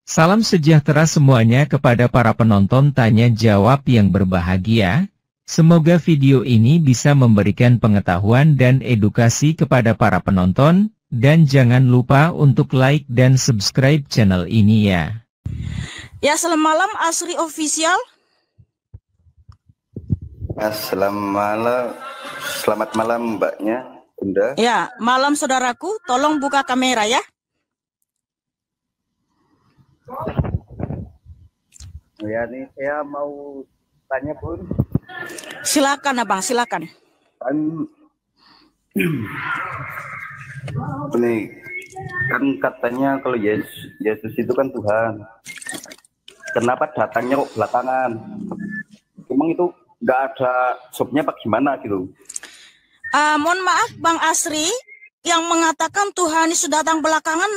Salam sejahtera semuanya kepada para penonton tanya jawab yang berbahagia. Semoga video ini bisa memberikan pengetahuan dan edukasi kepada para penonton, dan jangan lupa untuk like dan subscribe channel ini ya. Ya, selamat malam Asri Official. Selamat malam mbaknya, Bunda. Ya, malam saudaraku, tolong buka kamera ya. Ya, nih saya mau tanya Bun. Silakan Abang, silakan. Ini kan katanya kalau Yesus itu kan Tuhan. Kenapa datangnya kok belakangan? Emang itu nggak ada jobnya apa gimana gitu? Mohon maaf Bang Asri, yang mengatakan Tuhan Yesus datang belakangan,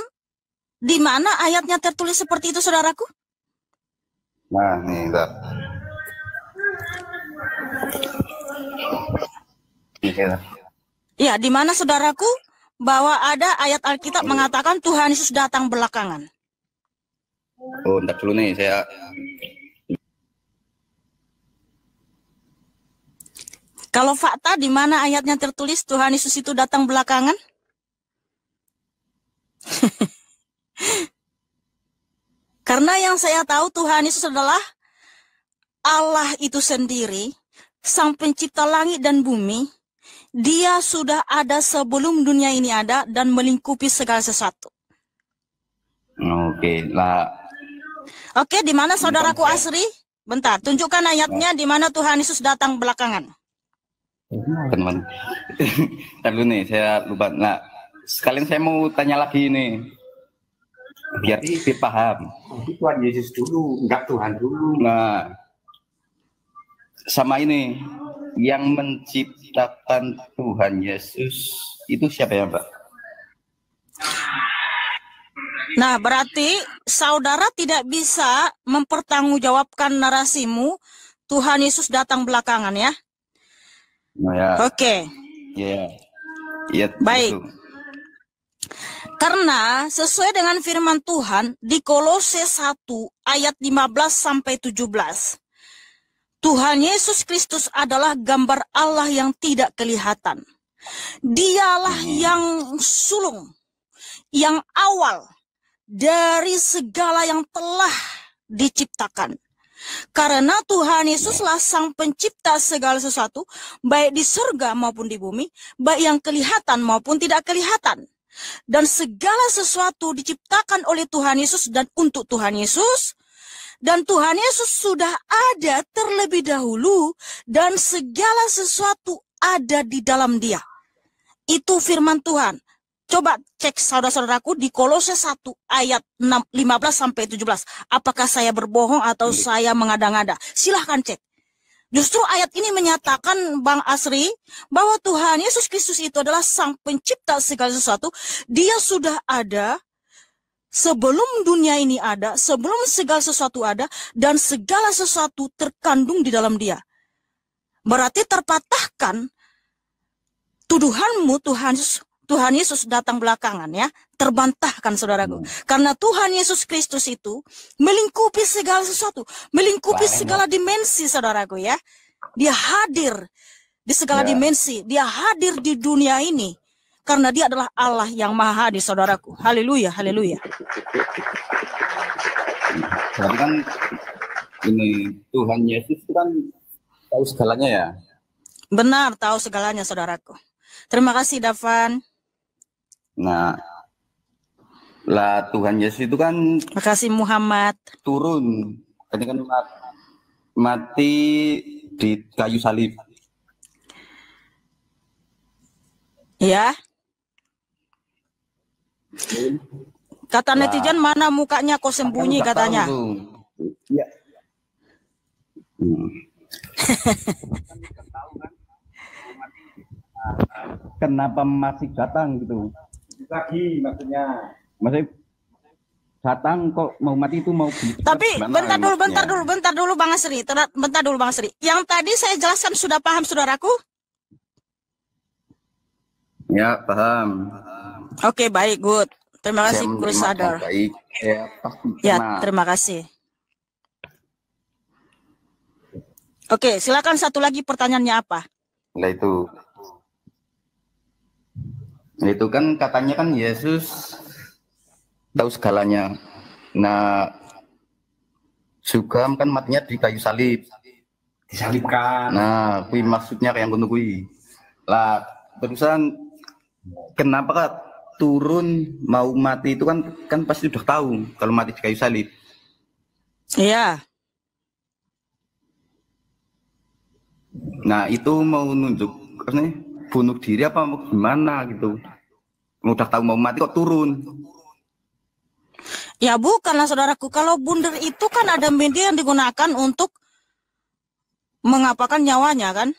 di mana ayatnya tertulis seperti itu saudaraku? Nah, nih enggak. Ya, di mana saudaraku bahwa ada ayat Alkitab mengatakan Tuhan Yesus datang belakangan? Oh, entar dulu nih saya. Kalau fakta di mana ayatnya tertulis Tuhan Yesus itu datang belakangan? Karena yang saya tahu Tuhan Yesus adalah Allah itu sendiri, Sang Pencipta langit dan bumi. Dia sudah ada sebelum dunia ini ada dan melingkupi segala sesuatu. Oke, lah. Oke, di mana saudaraku Asri? Bentar, tunjukkan ayatnya di mana Tuhan Yesus datang belakangan. Teman, dulu nih saya lupa. Nah, sekalian saya mau tanya lagi nih, biar paham. Tuhan Yesus dulu, enggak Tuhan dulu. Nah, sama ini yang menciptakan Tuhan Yesus itu siapa ya, Mbak? Nah, berarti saudara tidak bisa mempertanggungjawabkan narasimu Tuhan Yesus datang belakangan ya? Nah, ya. Oke. Ya. Ya. Baik. Karena sesuai dengan firman Tuhan di Kolose 1 ayat 15 sampai 17. Tuhan Yesus Kristus adalah gambar Allah yang tidak kelihatan. Dialah yang sulung, yang awal dari segala yang telah diciptakan. Karena Tuhan Yesuslah Sang Pencipta segala sesuatu, baik di surga maupun di bumi, baik yang kelihatan maupun tidak kelihatan. Dan segala sesuatu diciptakan oleh Tuhan Yesus dan untuk Tuhan Yesus. Dan Tuhan Yesus sudah ada terlebih dahulu dan segala sesuatu ada di dalam Dia. Itu firman Tuhan. Coba cek saudara-saudaraku di Kolose 1 ayat 15 sampai 17. Apakah saya berbohong atau saya mengada-ngada? Silahkan cek. Justru ayat ini menyatakan Bang Asri bahwa Tuhan Yesus Kristus itu adalah Sang Pencipta segala sesuatu. Dia sudah ada sebelum dunia ini ada, sebelum segala sesuatu ada, dan segala sesuatu terkandung di dalam Dia. Berarti terpatahkan tuduhanmu Tuhan Yesus datang belakangan ya, terbantahkan saudaraku. Karena Tuhan Yesus Kristus itu melingkupi segala sesuatu, melingkupi segala dimensi saudaraku ya. Dia hadir di segala dimensi, dia hadir di dunia ini. Karena dia adalah Allah yang maha hadir saudaraku. Haleluya, haleluya. Berarti kan ini Tuhan Yesus itu kan tahu segalanya ya? Benar, tahu segalanya saudaraku. Terima kasih Davan. Nah, lah Tuhan Yesus itu kan makasih Muhammad turun, ini kan mati di kayu salib. Ya. Kata netizen, mana mukanya kok sembunyi katanya. Ya. Kenapa masih datang gitu? Lagi maksudnya. Masih datang kok mau mati itu mau. Tapi bentar dulu Bang Asri. Bentar dulu Bang Asri. Yang tadi saya jelaskan sudah paham saudaraku? Ya, paham. Oke, baik, good. terima Saya kasih menerima Crusader. dengan baik. Ya, pasti Ya, kena. terima kasih. Oke, silakan satu lagi pertanyaannya apa? Nah itu kan katanya kan Yesus tahu segalanya. Nah, juga kan matinya di kayu salib. Disalibkan. Nah, kui maksudnya kayak ngono kui. Lah, terusan kenapa Kak turun mau mati itu kan pasti udah tahu kalau mati di kayu salib. Iya, Nah, itu mau nunjuk apa nih, bunuh diri apa mau gimana gitu. Udah tahu mau mati kok turun. ya bukanlah saudaraku. Kalau bunder itu kan ada media yang digunakan untuk mengapakan nyawanya kan?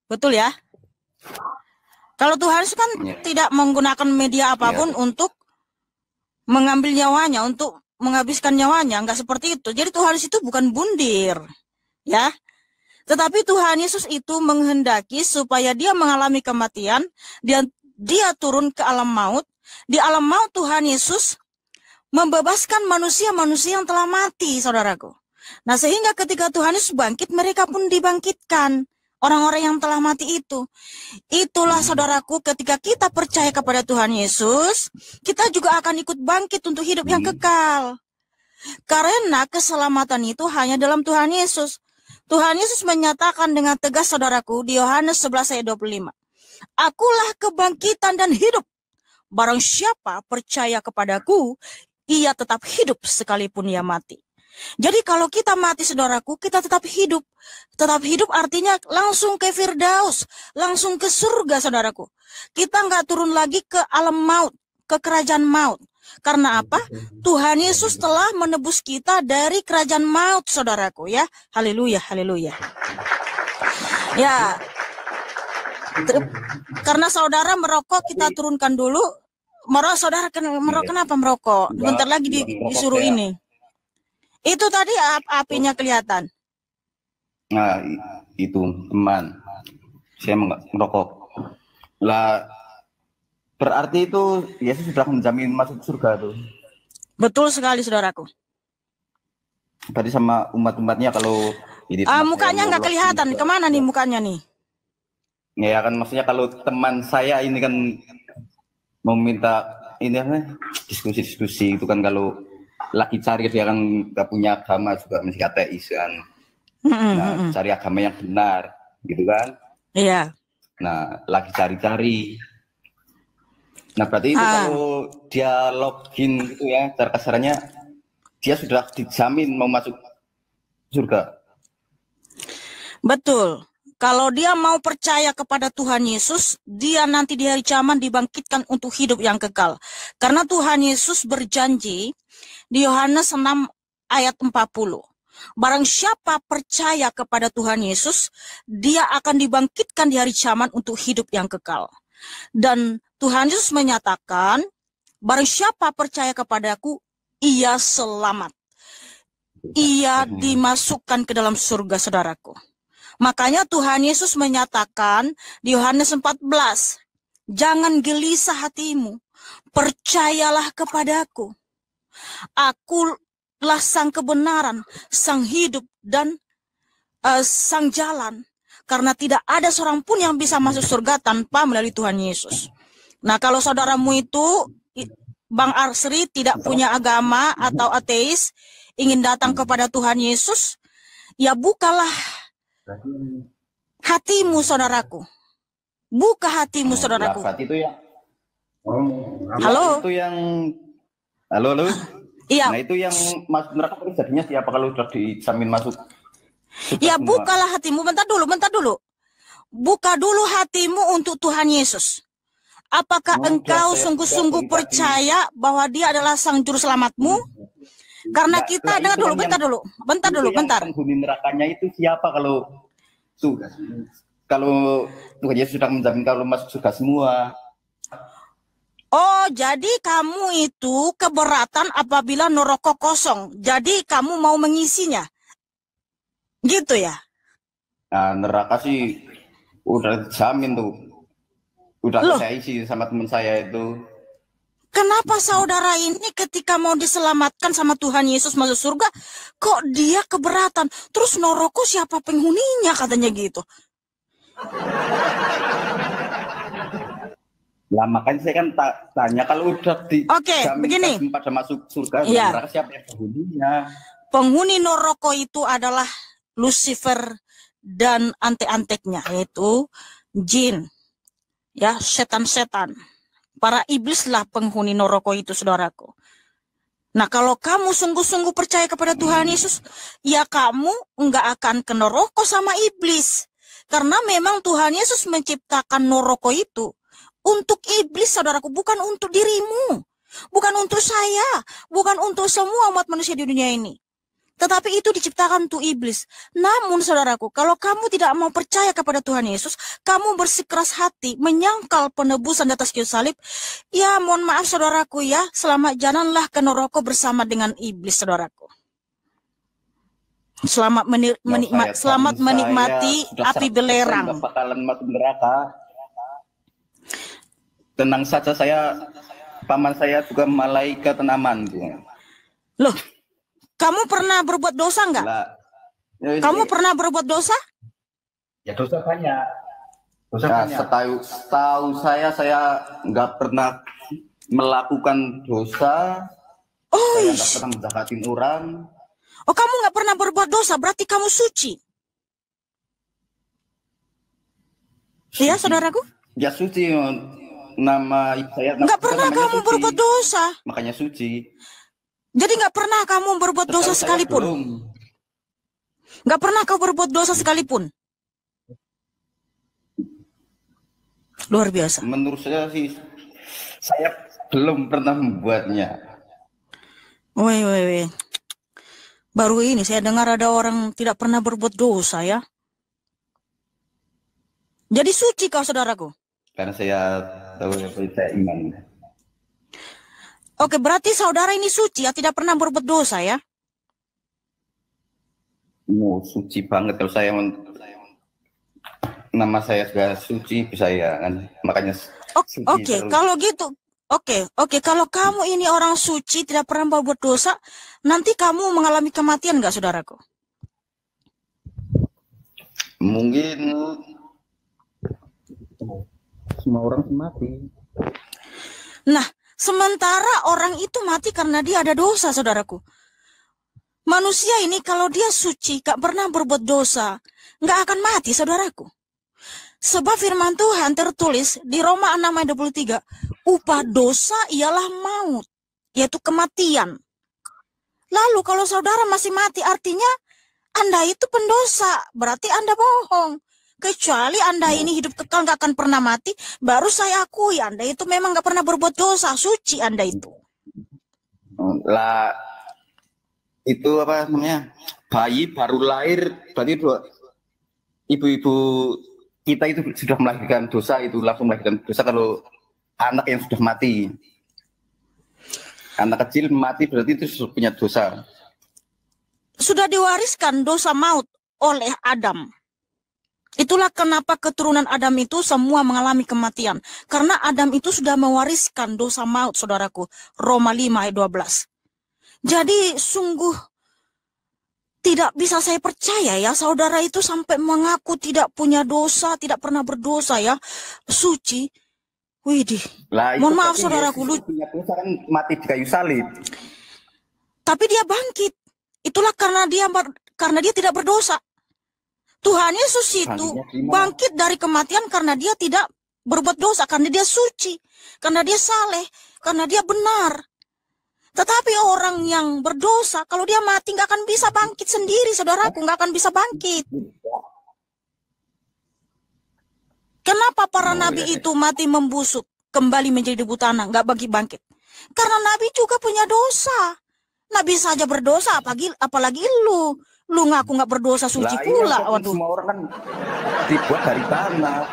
Betul ya? Kalau Tuhan Yesus kan Ya. tidak menggunakan media apapun untuk mengambil nyawanya, untuk menghabiskan nyawanya. Enggak seperti itu. Jadi Tuhan Yesus itu bukan bundir. Ya. Tetapi Tuhan Yesus itu menghendaki supaya dia mengalami kematian, dia turun ke alam maut. Di alam maut Tuhan Yesus membebaskan manusia-manusia yang telah mati, saudaraku. Nah, sehingga ketika Tuhan Yesus bangkit, mereka pun dibangkitkan. Orang-orang yang telah mati itu. Itulah saudaraku, ketika kita percaya kepada Tuhan Yesus, kita juga akan ikut bangkit untuk hidup yang kekal. Karena keselamatan itu hanya dalam Tuhan Yesus. Tuhan Yesus menyatakan dengan tegas, saudaraku, di Yohanes 11 ayat 25. Akulah kebangkitan dan hidup. Barang siapa percaya kepadaku, ia tetap hidup sekalipun ia mati. Jadi kalau kita mati, saudaraku, kita tetap hidup. Tetap hidup artinya langsung ke Firdaus, langsung ke surga, saudaraku. Kita nggak turun lagi ke alam maut, ke kerajaan maut. Karena apa? Tuhan Yesus telah menebus kita dari kerajaan maut, saudaraku, ya. Haleluya, haleluya. Ya, karena saudara merokok, kita turunkan dulu. Saudara merokok, kenapa merokok? Bentar lagi disuruh ini. Itu tadi apinya kelihatan. Nah, itu teman. Saya merokok. Lah, berarti itu Yesus sudah menjamin masuk surga tuh. Betul sekali, saudaraku. Tadi sama umat-umatnya kalau ini mukanya nggak kelihatan. Kemana nih mukanya nih? Ya kan maksudnya kalau teman saya ini kan mau minta ini apa? Diskusi-diskusi itu kan kalau lagi cari dia kan nggak punya agama juga masih ateis kan. Nah, cari agama yang benar, gitu kan? Iya. Nah, lagi cari-cari. Nah, berarti itu kalau dia login gitu ya, cara kasarannya dia sudah dijamin mau masuk surga. Betul. Kalau dia mau percaya kepada Tuhan Yesus, dia nanti di hari kiamat dibangkitkan untuk hidup yang kekal. Karena Tuhan Yesus berjanji di Yohanes 6 ayat 40. Barang siapa percaya kepada Tuhan Yesus, dia akan dibangkitkan di hari kiamat untuk hidup yang kekal. Dan Tuhan Yesus menyatakan, barang siapa percaya kepadaku, ia selamat. Ia dimasukkan ke dalam surga, saudaraku. Makanya Tuhan Yesus menyatakan di Yohanes 14, jangan gelisah hatimu, percayalah kepadaku. Akulah sang kebenaran, sang hidup, dan sang jalan. Karena tidak ada seorang pun yang bisa masuk surga tanpa melalui Tuhan Yesus. Nah, kalau saudaramu itu, Bang Arsri, tidak punya agama atau ateis, ingin datang kepada Tuhan Yesus, ya bukalah hatimu, saudaraku. Buka hatimu, saudaraku. Itu ya. Halo? Itu yang halo. Iya. Nah, itu yang masuk neraka jadinya siapa kalau sudah dijamin masuk? Ya, bukalah hatimu. Bentar dulu. Buka dulu hatimu untuk Tuhan Yesus. Apakah engkau sungguh-sungguh percaya bahwa dia adalah sang juru selamatmu? Karena kita, dengar dulu, bentar dulu. Penghuni nerakanya itu siapa kalau Tuhan Yesus sudah menjamin kalau masuk surga semua? Oh, jadi kamu itu keberatan apabila neraka kosong. Jadi kamu mau mengisinya. Gitu ya? Nah, neraka sih udah dijamin tuh. Udah saya isi sama teman saya itu. Kenapa saudara ini ketika mau diselamatkan sama Tuhan Yesus masuk surga, kok dia keberatan? Terus neraka siapa penghuninya, katanya gitu. Lah makanya saya kan tanya, kalau udah di begini. pada masuk surga, Ya. neraka siapa yang penghuninya? Penghuni neraka itu adalah Lucifer dan antek-anteknya, yaitu jin, ya, setan-setan. Para iblis lah penghuni neraka itu, saudaraku. Nah, kalau kamu sungguh-sungguh percaya kepada Tuhan Yesus, ya kamu enggak akan ke neraka sama iblis. Karena memang Tuhan Yesus menciptakan neraka itu untuk iblis, saudaraku, bukan untuk dirimu. Bukan untuk saya, bukan untuk semua umat manusia di dunia ini. Tetapi itu diciptakan untuk iblis. Namun saudaraku, kalau kamu tidak mau percaya kepada Tuhan Yesus, kamu bersikeras hati, menyangkal penebusan di atas kayu salib, ya mohon maaf saudaraku ya, selamat jalanlah ke neraka bersama dengan iblis, saudaraku. Selamat menikmati api belerang. Bakalan masuk neraka. Tenang saja, paman saya juga malaikat aman. Loh, kamu pernah berbuat dosa enggak? Kamu pernah berbuat dosa? Ya dosa banyak. Setahu saya nggak pernah melakukan dosa. Saya nggak pernah menjahatin orang. Oh, kamu nggak pernah berbuat dosa, berarti kamu suci. Iya, saudaraku? Ya suci. Nama saya. Nggak pernah kamu berbuat dosa. Makanya suci. Jadi nggak pernah kamu berbuat dosa sekalipun? Nggak pernah kau berbuat dosa sekalipun? Luar biasa. Menurut saya sih, saya belum pernah membuatnya. Woi. Baru ini saya dengar ada orang tidak pernah berbuat dosa ya. Jadi suci kau, saudaraku? Karena saya tahu saya iman. Oke, berarti saudara ini suci ya, tidak pernah berbuat dosa ya? Suci banget kalau saya nama saya sudah suci saya kan, makanya Oke, kalau gitu, oke, kalau kamu ini orang suci tidak pernah berbuat dosa, nanti kamu mengalami kematian nggak, saudaraku? Mungkin semua orang mati. Nah, sementara orang itu mati karena dia ada dosa, saudaraku. Manusia ini kalau dia suci, gak pernah berbuat dosa, gak akan mati, saudaraku. Sebab firman Tuhan tertulis di Roma 6 ayat 23, upah dosa ialah maut, yaitu kematian. Lalu kalau saudara masih mati, artinya Anda itu pendosa, berarti Anda bohong. Kecuali Anda ini hidup kekal gak akan pernah mati, baru saya akui Anda itu memang gak pernah berbuat dosa, suci Anda itu. Lah, itu apa namanya, bayi baru lahir, berarti ibu-ibu kita itu sudah melahirkan dosa, itu langsung melahirkan dosa kalau anak yang sudah mati. Anak kecil mati berarti itu sudah punya dosa. Sudah diwariskan dosa maut oleh Adam. Itulah kenapa keturunan Adam itu semua mengalami kematian. Karena Adam itu sudah mewariskan dosa maut, saudaraku. Roma 5 ayat 12. Jadi sungguh tidak bisa saya percaya ya, saudara itu sampai mengaku tidak punya dosa, tidak pernah berdosa ya, suci. Widih, mohon maaf saudaraku, punya dosa kan mati di kayu salib. Tapi dia bangkit. Itulah karena dia tidak berdosa. Tuhan Yesus itu bangkit dari kematian karena dia tidak berbuat dosa, karena dia suci, karena dia saleh, karena dia benar. Tetapi orang yang berdosa, kalau dia mati nggak akan bisa bangkit sendiri, saudaraku, nggak akan bisa bangkit. Kenapa para nabi itu mati membusuk, kembali menjadi debu tanah, nggak bangkit? Karena nabi juga punya dosa. Nabi saja berdosa, apalagi lu. Lu ngaku nggak berdosa, suci pula. Iya, waduh. Semua orang kan dibuat dari tanah.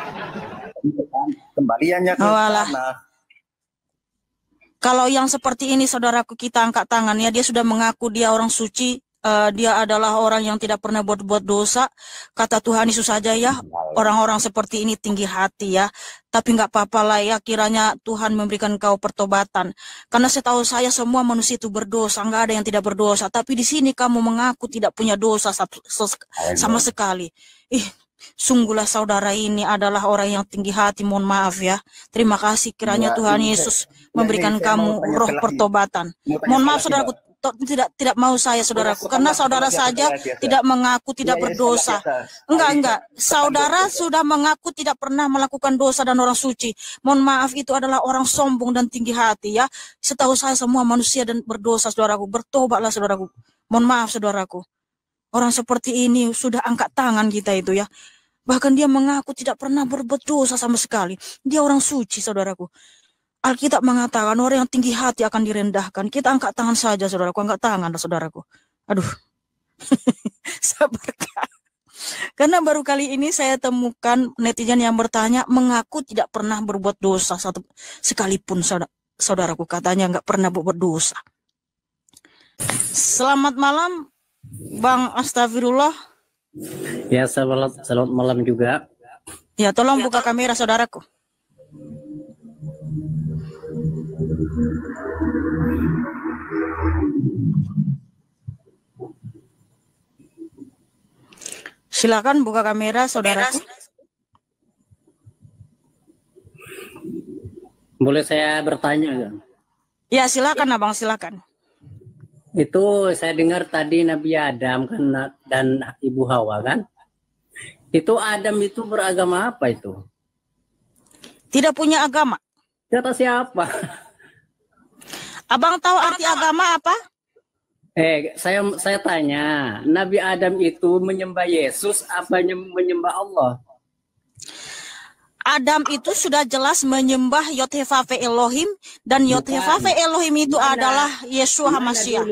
Kembaliannya ke tanah. Kalau yang seperti ini, saudaraku, kita angkat tangan ya. Dia sudah mengaku dia orang suci, dia adalah orang yang tidak pernah buat dosa. Kata Tuhan Yesus saja ya, orang-orang seperti ini tinggi hati ya. Tapi nggak apa-apa lah ya, kiranya Tuhan memberikan kau pertobatan. Karena setahu saya semua manusia itu berdosa, nggak ada yang tidak berdosa. Tapi di sini kamu mengaku tidak punya dosa sama sekali. Sungguhlah saudara ini adalah orang yang tinggi hati, mohon maaf ya. Terima kasih kiranya Tuhan Yesus memberikan kamu roh pertobatan. Mohon maaf saudaraku, tidak mau saya saudaraku, karena saudara saja tidak mengaku tidak berdosa. Enggak, saudara sudah mengaku tidak pernah melakukan dosa dan orang suci. Mohon maaf, itu adalah orang sombong dan tinggi hati ya. Setahu saya semua manusia dan berdosa saudaraku, bertobatlah saudaraku. Mohon maaf saudaraku, orang seperti ini sudah angkat tangan kita itu ya. Bahkan dia mengaku tidak pernah berbuat dosa sama sekali. Dia orang suci saudaraku. Alkitab mengatakan orang yang tinggi hati akan direndahkan. Kita angkat tangan saja saudaraku, angkat tangan saudaraku. Aduh, sabar Kak. Karena baru kali ini saya temukan netizen yang bertanya mengaku tidak pernah berbuat dosa sekalipun saudaraku, katanya nggak pernah berbuat dosa. Selamat malam Bang Astagfirullah. Ya, selamat malam juga. Ya, tolong buka kamera saudaraku. Silakan buka kamera saudaraku. Boleh saya bertanya kan? Ya silakan Abang, silakan. Itu saya dengar tadi Nabi Adam kan dan Ibu Hawa kan? Itu Adam itu beragama apa itu? Tidak punya agama. Kata siapa? Abang tahu arti agama apa? Saya tanya, Nabi Adam itu menyembah Yesus apa menyembah Allah? Adam itu sudah jelas menyembah Yod-Heh-Vah-Veh Elohim, dan Yod-Heh-Vah-Veh Elohim itu adalah Yeshua HaMashiach.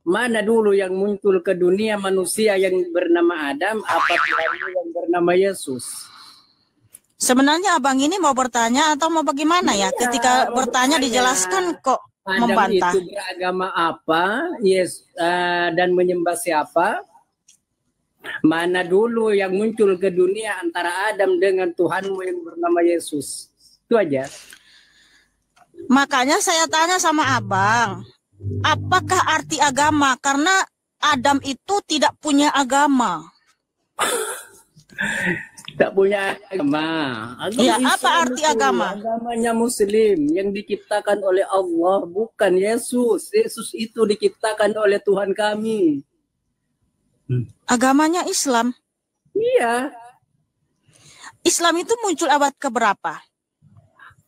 Mana dulu yang muncul ke dunia manusia yang bernama Adam, apa yang bernama Yesus? Sebenarnya abang ini mau bertanya atau mau bagaimana ya? Ketika bertanya dijelaskan kok Adam membantah. Itu beragama apa? Dan menyembah siapa? Mana dulu yang muncul ke dunia antara Adam dengan Tuhanmu yang bernama Yesus? Itu aja. Makanya saya tanya sama abang, apakah arti agama? Karena Adam itu tidak punya agama. Tak punya agama. Ya, apa arti agama? Agamanya Muslim yang diciptakan oleh Allah, bukan Yesus. Yesus itu diciptakan oleh Tuhan kami. Agamanya Islam. Iya. Islam itu muncul abad keberapa?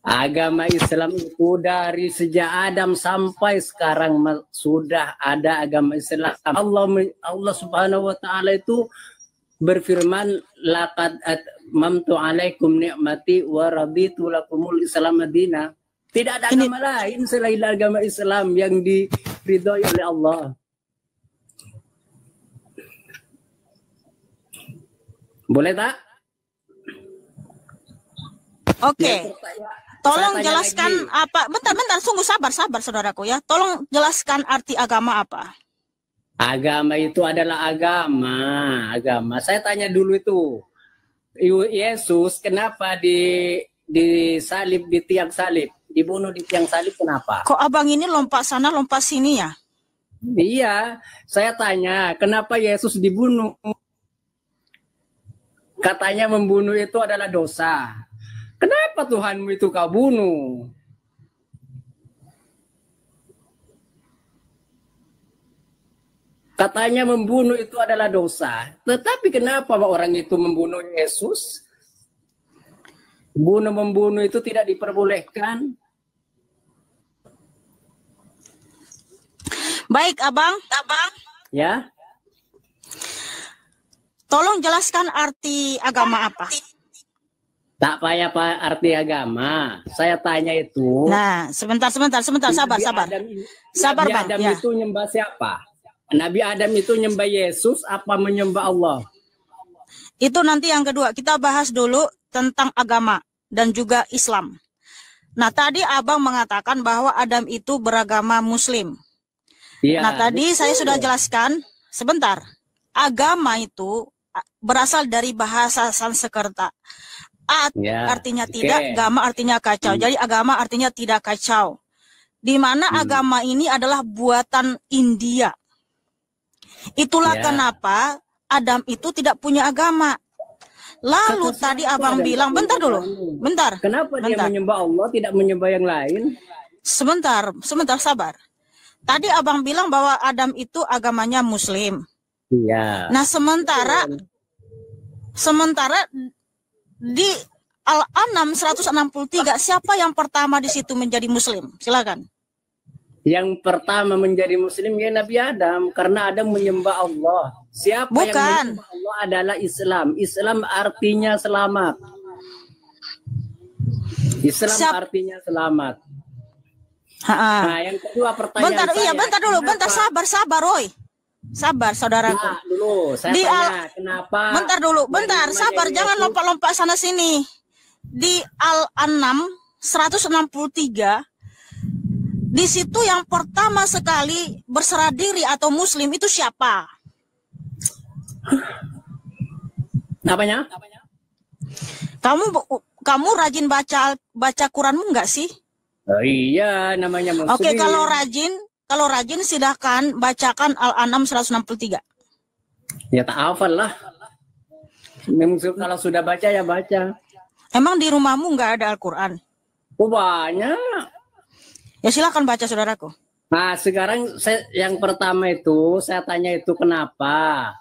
Agama Islam itu dari sejak Adam sampai sekarang sudah ada agama Islam. Allah Subhanahu wa taala itu berfirman, laqad atmamtu alaikum ni'mati wa raditu lakumul Islam madina. Tidak ada agama lain selain agama Islam yang diridhoi oleh Allah. Boleh tak? Oke. Tolong jelaskan apa? Bentar, sungguh sabar saudaraku ya. Tolong jelaskan arti agama apa? Agama itu adalah agama. Saya tanya dulu itu. Yesus kenapa disalib di tiang salib? Dibunuh di tiang salib kenapa? Kok abang ini lompat sana lompat sini ya? Iya, saya tanya kenapa Yesus dibunuh? Katanya membunuh itu adalah dosa. Kenapa Tuhanmu itu kau bunuh? Katanya membunuh itu adalah dosa. Tetapi kenapa orang itu membunuh Yesus? Membunuh itu tidak diperbolehkan. Baik, abang. Ya. Tolong jelaskan arti agama apa? Tak payah Pak arti agama. Saya tanya itu. Nah, sebentar, sabar. Sabar, Nabi Bang. Adam Ya. itu nyembah siapa? Nabi Adam itu nyembah Yesus apa menyembah Allah? Itu nanti yang kedua. Kita bahas dulu tentang agama dan juga Islam. Nah, tadi abang mengatakan bahwa Adam itu beragama Muslim. Iya. Nah, tadi saya sudah jelaskan sebentar. Agama itu berasal dari bahasa Sanskerta. Artinya tidak, agama artinya kacau. Jadi agama artinya tidak kacau. Di mana agama ini adalah buatan India. Itulah kenapa Adam itu tidak punya agama. Lalu tadi abang bilang, bentar dulu, bentar. Kenapa dia menyembah Allah, tidak menyembah yang lain? Sebentar, sabar. Tadi abang bilang bahwa Adam itu agamanya Muslim. Iya. Nah sementara di Al-An'am 163, siapa yang pertama di situ menjadi Muslim? Silakan. Yang pertama menjadi Muslim ya Nabi Adam, karena Adam menyembah Allah. Siapa yang menyembah Allah adalah Islam. Islam artinya selamat. Islam artinya selamat. Nah, yang kedua pertanyaan bentar dulu, sabar, Roy. Sabar, saudaraku. Nah, dulu, saya tanya, kenapa? Bentar, sabar, jangan lompat-lompat sana sini. Di Al-An'am 163, di situ yang pertama sekali berserah diri atau Muslim itu siapa? Apanya? Kamu rajin baca Quranmu enggak sih? Oh, iya, namanya Muslim. Oke, kalau rajin silahkan bacakan Al-An'am 163. Ya tak hafal lah. Kalau sudah baca ya baca. Emang di rumahmu nggak ada Al-Quran? Oh, banyak. Ya silakan baca, saudaraku. Nah, sekarang yang pertama itu saya tanya itu kenapa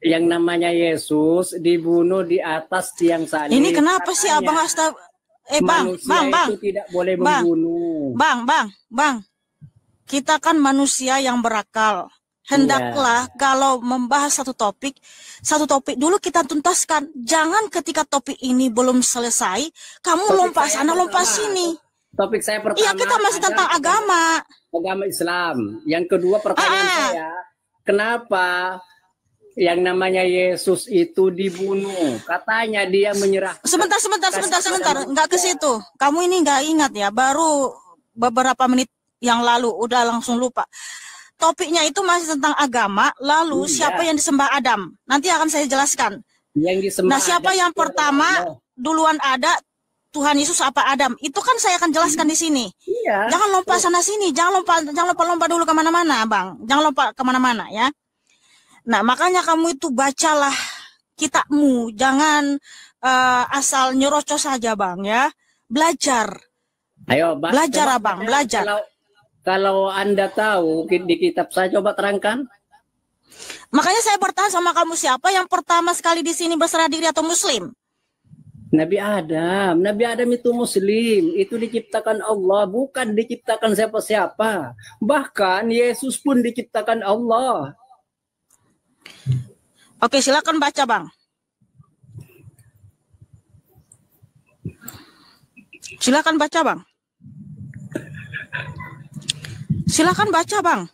yang namanya Yesus dibunuh di atas tiang salib. Ini kenapa sih abang Bang, itu tidak boleh membunuh. Bang. Kita kan manusia yang berakal. Hendaklah kalau membahas satu topik dulu kita tuntaskan. Jangan ketika topik ini belum selesai, kamu lompat sana, lompat sini. Topik saya pertama. Iya, kita masih tentang agama. Agama Islam. Yang kedua pertanyaan saya, kenapa yang namanya Yesus itu dibunuh? Katanya dia menyerah. Sebentar. Nggak ke situ. Kamu ini nggak ingat ya? Baru beberapa menit yang lalu udah langsung lupa. Topiknya itu masih tentang agama. Lalu siapa yang disembah Adam? Nanti akan saya jelaskan. Yang disembah. Nah, siapa yang pertama duluan ada? Tuhan Yesus apa Adam? Itu kan saya akan jelaskan di sini. Iya. Jangan lompat sana sini. Jangan lompat dulu kemana-mana, Bang. Jangan lompat kemana-mana ya. Nah, makanya kamu itu bacalah kitabmu, jangan asal nyerocos saja, Bang, ya. Belajar. Ayo, belajar, Abang, belajar. Kalau Anda tahu di kitab saya, coba terangkan. Makanya saya bertanya sama kamu, siapa yang pertama sekali di sini berserah diri atau Muslim? Nabi Adam. Nabi Adam itu Muslim. Itu diciptakan Allah, bukan diciptakan siapa-siapa. Bahkan Yesus pun diciptakan Allah. Oke, silakan baca, Bang. Silakan baca, Bang. Silakan baca, Bang.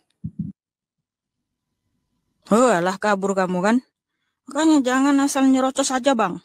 Oh, alah kabur kamu kan. Makanya jangan asal nyerocos saja, Bang.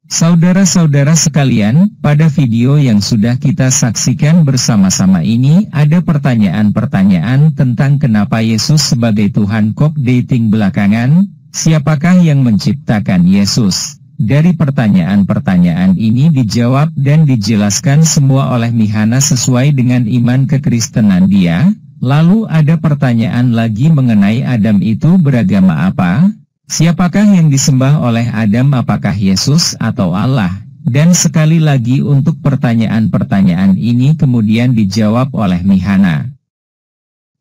Saudara-saudara sekalian, pada video yang sudah kita saksikan bersama-sama ini ada pertanyaan-pertanyaan tentang kenapa Yesus sebagai Tuhan kok dating belakangan, siapakah yang menciptakan Yesus? Dari pertanyaan-pertanyaan ini dijawab dan dijelaskan semua oleh Mihana sesuai dengan iman kekristenan dia. Lalu ada pertanyaan lagi mengenai Adam itu beragama apa? Siapakah yang disembah oleh Adam, apakah Yesus atau Allah? Dan sekali lagi untuk pertanyaan-pertanyaan ini kemudian dijawab oleh Mihana.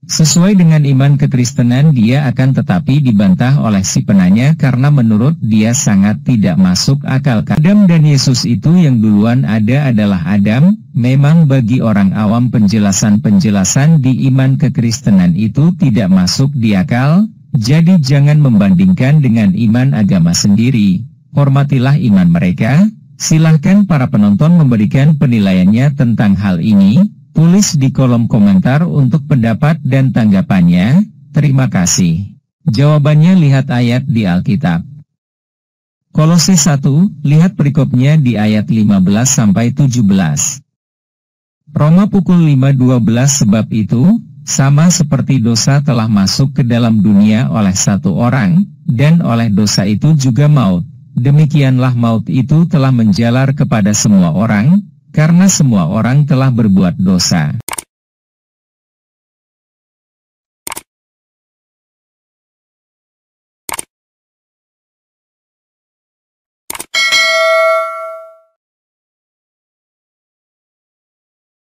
Sesuai dengan iman kekristenan dia akan tetapi dibantah oleh si penanya karena menurut dia sangat tidak masuk akal. Adam dan Yesus itu yang duluan ada adalah Adam. Memang bagi orang awam penjelasan-penjelasan di iman kekristenan itu tidak masuk di akal. Jadi jangan membandingkan dengan iman agama sendiri, hormatilah iman mereka. Silahkan para penonton memberikan penilaiannya tentang hal ini, tulis di kolom komentar untuk pendapat dan tanggapannya. Terima kasih. Jawabannya lihat ayat di Alkitab. Kolose 1, lihat perikopnya di ayat 15-17. Roma pukul 5:12 sebab itu, sama seperti dosa telah masuk ke dalam dunia oleh satu orang, dan oleh dosa itu juga maut. Demikianlah maut itu telah menjalar kepada semua orang, karena semua orang telah berbuat dosa.